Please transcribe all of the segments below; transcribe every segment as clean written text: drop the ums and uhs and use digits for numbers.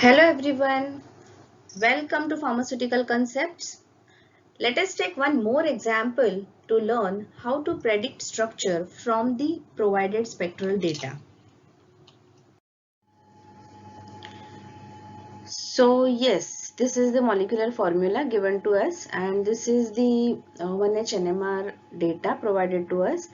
Hello everyone, welcome to Pharmaceutical Concepts. Let us take one more example to learn how to predict structure from the provided spectral data. So yes, this is the molecular formula given to us and this is the 1H NMR data provided to us.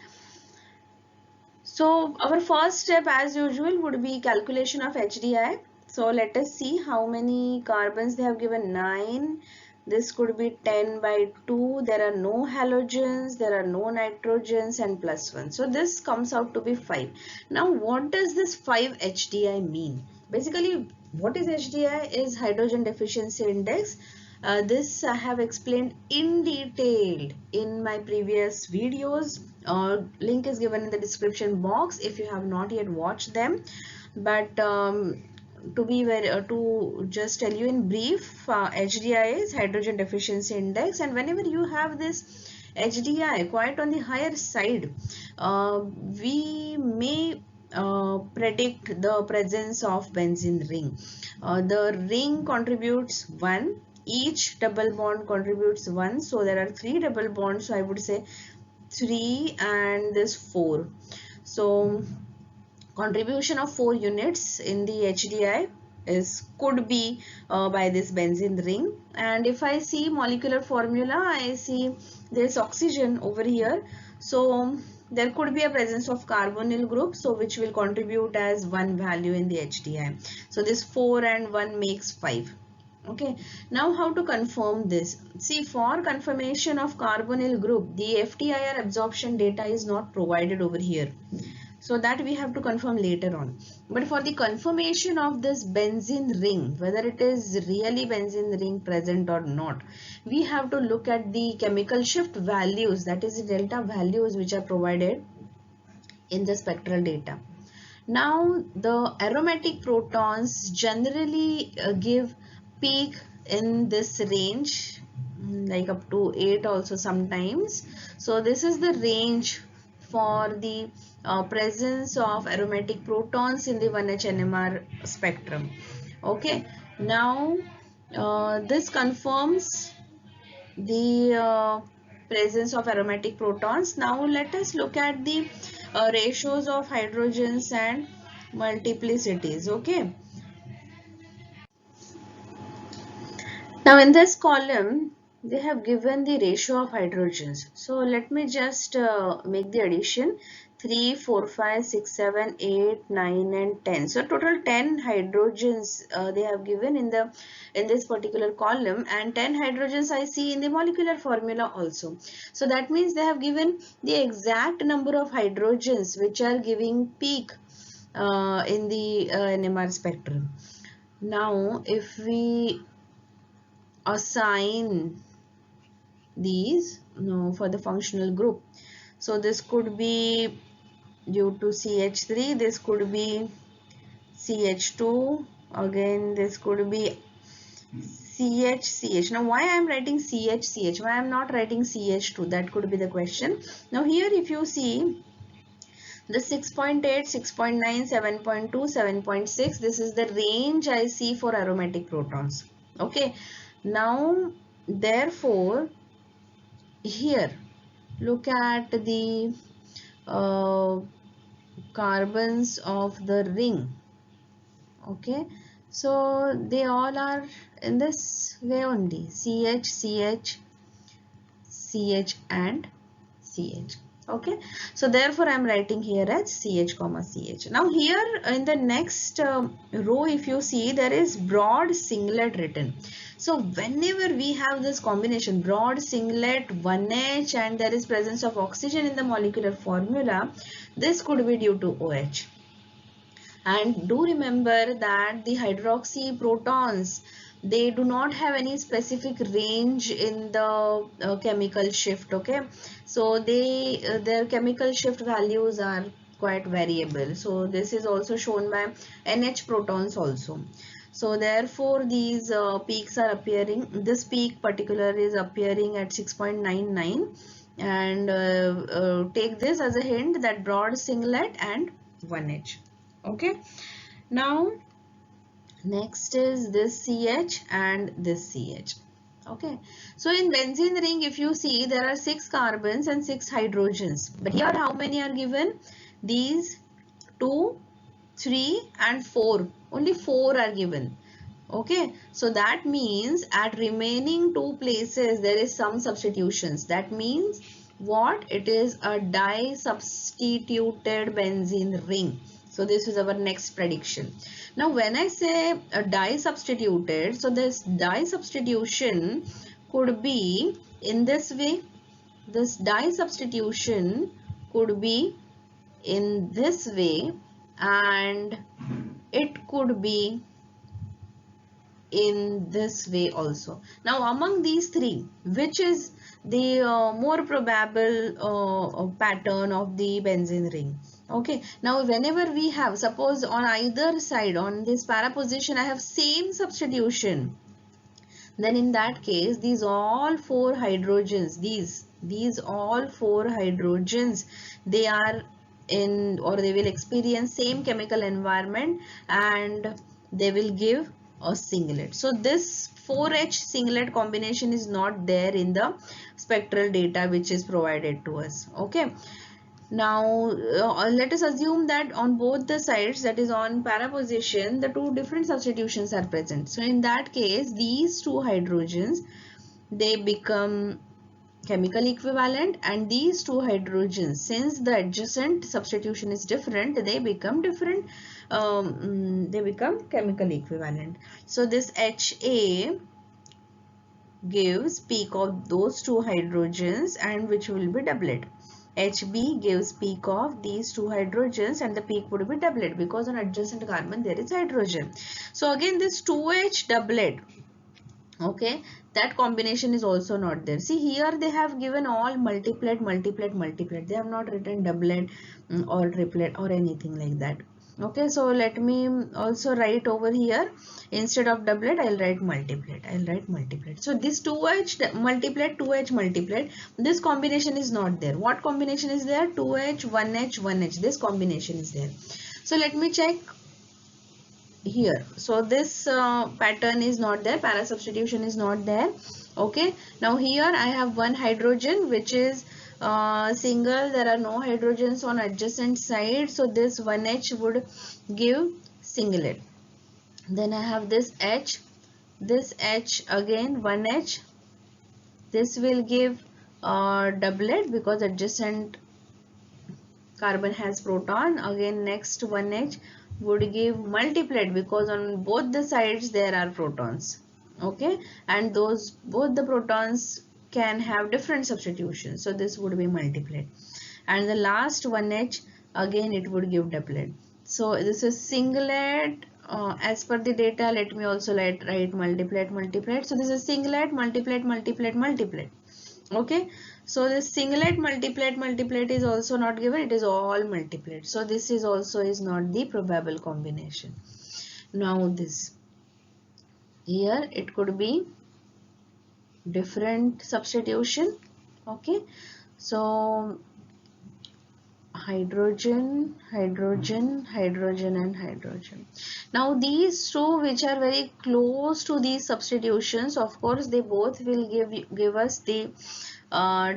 So our first step as usual would be calculation of HDI. So let us see how many carbons they have given. 9. This could be 10 by 2. There are no halogens, there are no nitrogens and plus 1. So this comes out to be 5. Now what does this 5 HDI mean? Basically what is HDI is hydrogen deficiency index. This I have explained in detail in my previous videos. Link is given in the description box if you have not yet watched them. But to just tell you in brief, HDI is hydrogen deficiency index, and whenever you have this HDI quite on the higher side, we may predict the presence of benzene ring. The ring contributes 1, each double bond contributes 1, so there are 3 double bonds, so I would say 3 and this 4. So contribution of 4 units in the HDI could be by this benzene ring. And if I see molecular formula, I see there's oxygen over here, so there could be a presence of carbonyl group, so which will contribute as 1 value in the HDI. So this 4 and 1 makes 5. Okay, now how to confirm this? See, for confirmation of carbonyl group, the FTIR absorption data is not provided over here, so that we have to confirm later on. But for the confirmation of this benzene ring, whether it is really benzene ring present or not, we have to look at the chemical shift values, that is the delta values which are provided in the spectral data. Now the aromatic protons generally give peak in this range, like up to 8 also sometimes. So this is the range for the presence of aromatic protons in the 1H NMR spectrum. Okay, now this confirms the presence of aromatic protons. Now let us look at the ratios of hydrogens and multiplicities. Okay, now in this column they have given the ratio of hydrogens. So let me just make the addition: 3, 4, 5, 6, 7, 8, 9 and 10. So total 10 hydrogens they have given in this particular column, and 10 hydrogens I see in the molecular formula also. So that means they have given the exact number of hydrogens which are giving peak in the NMR spectrum. Now if we assign these for the functional group, so this could be due to CH3, this could be CH2, again this could be CH. Now why I am writing CH, why I am not writing CH2, that could be the question. Now here if you see the 6.8, 6.9, 7.2, 7.6, this is the range I see for aromatic protons. Okay, now therefore here look at the uh, carbons of the ring. Okay, so they all are in this way only: CH, CH, CH and CH. Okay, so therefore I am writing here as CH comma CH. Now here in the next row, if you see, there is broad singlet written. So whenever we have this combination broad singlet 1H and there is presence of oxygen in the molecular formula, this could be due to OH. And do remember that the hydroxy protons, they do not have any specific range in the chemical shift. Okay, so their chemical shift values are quite variable. So this is also shown by NH protons also. So therefore these peaks are appearing. This peak particular is appearing at 6.99, and take this as a hint that broad singlet and 1H. Okay, now Next is this CH and this CH. Okay, so in benzene ring, if you see, there are 6 carbons and 6 hydrogens. But here how many are given? These 2, 3 and 4. Only 4 are given. Okay, so that means at remaining 2 places there is some substitutions. That means what? It is a di-substituted benzene ring. So this is our next prediction. Now when I say a di-substituted, so this di-substitution could be in this way. This di-substitution could be in this way, and it could be in this way also. Now among these three, which is the more probable pattern of the benzene ring? Okay, now whenever we have, suppose on either side, on this para position I have same substitution, then in that case these all 4 hydrogens, these all 4 hydrogens, they are in, or they will experience same chemical environment, and they will give a singlet. So this 4H singlet combination is not there in the spectral data which is provided to us. Okay, now let us assume that on both the sides, that is on para position, the 2 different substitutions are present. So in that case, these 2 hydrogens, they become chemical equivalent, and these 2 hydrogens, since the adjacent substitution is different, they become different, they become chemical equivalent. So this HA gives peak of those 2 hydrogens, and which will be doublet. HB gives peak of these 2 hydrogens, and the peak would be doublet because on adjacent carbon there is hydrogen. So again this 2H doublet, okay, that combination is also not there. See here they have given all multiplet, multiplet, multiplet. They have not written doublet or triplet or anything like that. Okay, so let me also write over here, instead of doublet I'll write multiplet. I'll write multiplet. So this 2H multiplet, 2H multiplet, this combination is not there. What combination is there? 2H, 1H, 1H. This combination is there. So let me check here. So this pattern is not there, para substitution is not there. Okay, now here I have one hydrogen which is single, there are no hydrogens on adjacent side, so this 1H would give singlet. Then I have this H again 1H, this will give doublet because adjacent carbon has proton. Again next 1H would give multiplet because on both the sides there are protons. Okay, and those both the protons can have different substitutions, so this would be multiplet. And the last 1H, again it would give doublet. So this is singlet. As per the data, let me also write multiplet, multiplet. So this is singlet, multiplet, multiplet, multiplet. Okay, so this singlet, multiplet, multiplet is also not given, it is all multiplet. So this is also is not the probable combination. Now this here it could be different substitution. Okay, so hydrogen, hydrogen, hydrogen and hydrogen. Now these two which are very close to these substitutions, of course they both will give us the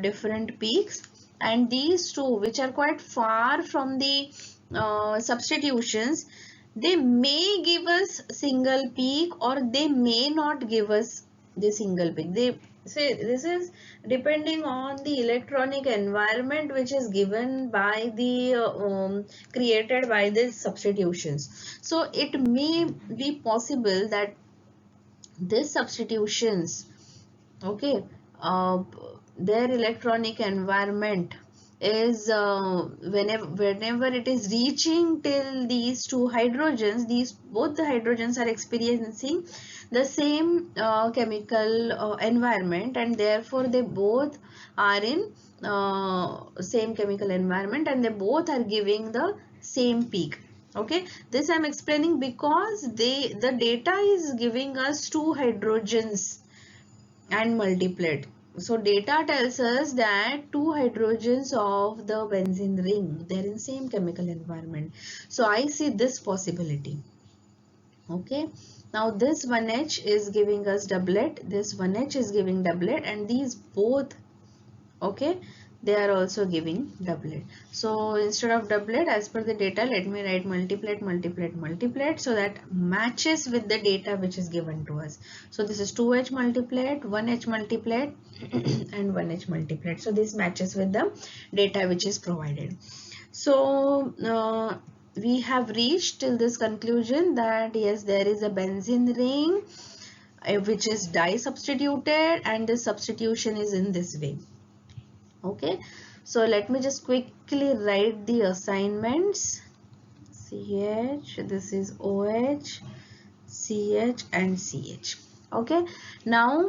different peaks, and these two which are quite far from the substitutions, they may give us single peak or they may not give us the single peak. They say this is depending on the electronic environment which is given by the created by these substitutions. So it may be possible that these substitutions, okay, their electronic environment is whenever it is reaching till these 2 hydrogens, these both the hydrogens are experiencing the same chemical environment, and therefore they both are in same chemical environment, and they both are giving the same peak. Okay, this I'm explaining because the data is giving us 2 hydrogens and multiplet. So data tells us that 2 hydrogens of the benzene ring, they're in same chemical environment. So I see this possibility. Okay, now this 1H is giving us doublet, this 1H is giving doublet, and these both, okay, they are also giving doublet. So instead of doublet, as per the data, let me write multiplet, multiplet, multiplet, so that matches with the data which is given to us. So this is 2H multiplet, 1H multiplet and 1H multiplet. So this matches with the data which is provided. So we have reached till this conclusion that yes, there is a benzene ring which is di-substituted, and this substitution is in this way. Okay, so let me just quickly write the assignments. CH, this is OH, CH and CH. Okay, now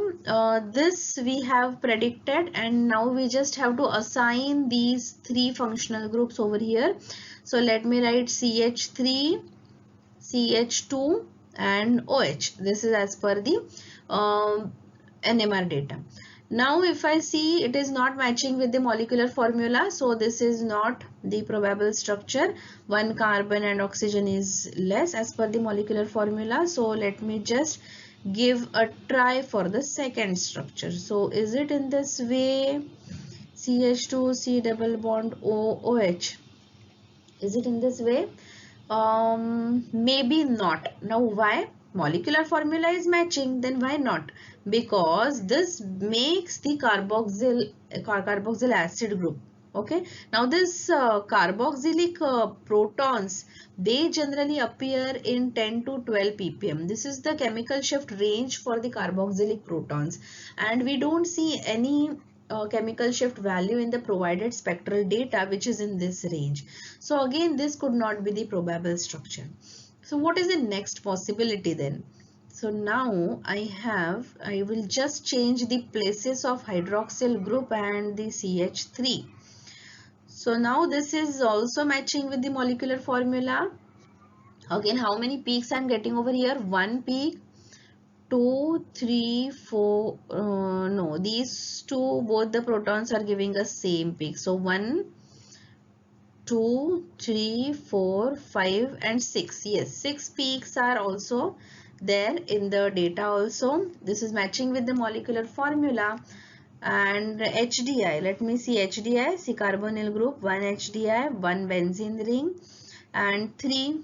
this we have predicted, and now we just have to assign these three functional groups over here. So let me write CH3, CH2 and OH. This is as per the NMR data. Now if I see it is not matching with the molecular formula, so this is not the probable structure. One carbon and oxygen is less as per the molecular formula. So let me just give a try for the second structure. So is it in this way? CH2, C double bond O, OH. Is it in this way? Maybe not. Now why? Molecular formula is matching, then why not? Because this makes the carboxyl acid group. Okay, now this carboxylic protons, they generally appear in 10 to 12 ppm. This is the chemical shift range for the carboxylic protons, and we don't see any chemical shift value in the provided spectral data which is in this range. So again, this could not be the probable structure. So what is the next possibility then? So now I will just change the places of hydroxyl group and the CH3. So now this is also matching with the molecular formula. Again, how many peaks I am getting over here? One peak, 2, 3, 4, no, these two, both the protons are giving us same peak. So 1, 2, 3, 4, 5 and 6. Yes, 6 peaks are also there in the data also. This is matching with the molecular formula. And HDI, let me see HDI, see carbonyl group, 1 HDI, 1 benzene ring and 3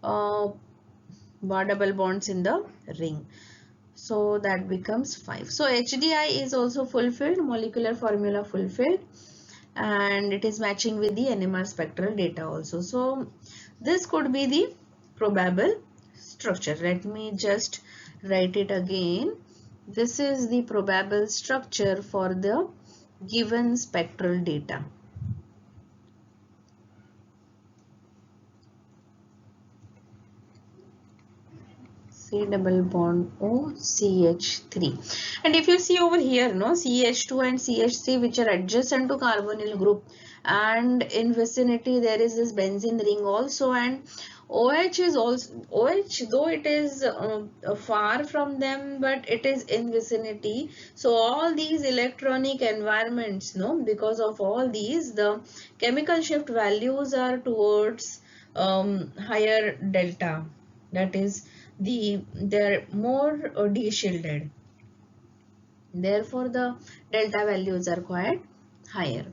double bonds in the ring. So that becomes 5. So HDI is also fulfilled, molecular formula fulfilled, and it is matching with the NMR spectral data also. So this could be the probable structure. Let me just write it again. This is the probable structure for the given spectral data. C double bond O, CH3. And if you see over here, no, CH2 and CH3 which are adjacent to carbonyl group, and in vicinity there is this benzene ring also, and OH is also, OH though it is far from them, but it is in vicinity. So all these electronic environments, no, because of all these, the chemical shift values are towards higher delta, that is they're more de-shielded, therefore the delta values are quite higher.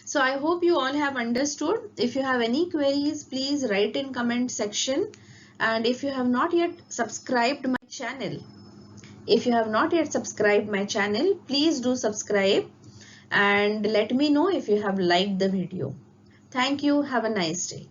So I hope you all have understood. If you have any queries, please write in comment section, and if you have not yet subscribed my channel, please do subscribe and let me know if you have liked the video. Thank you. Have a nice day.